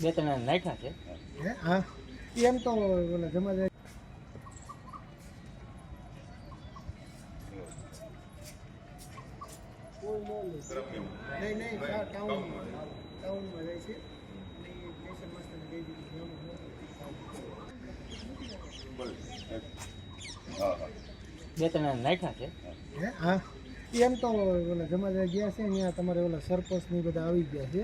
બે ત્રણ નાખ્યા છે. હા એમ તો ઓલા જમા જાય. નહીં ટાઉનમાં જાય છે. બે ત્રણ નાખ્યા છે. હા એમ તો ઓલા જમા ગયા છે ત્યાં તમારે ઓલા સરપંચ ની બધા આવી ગયા છે.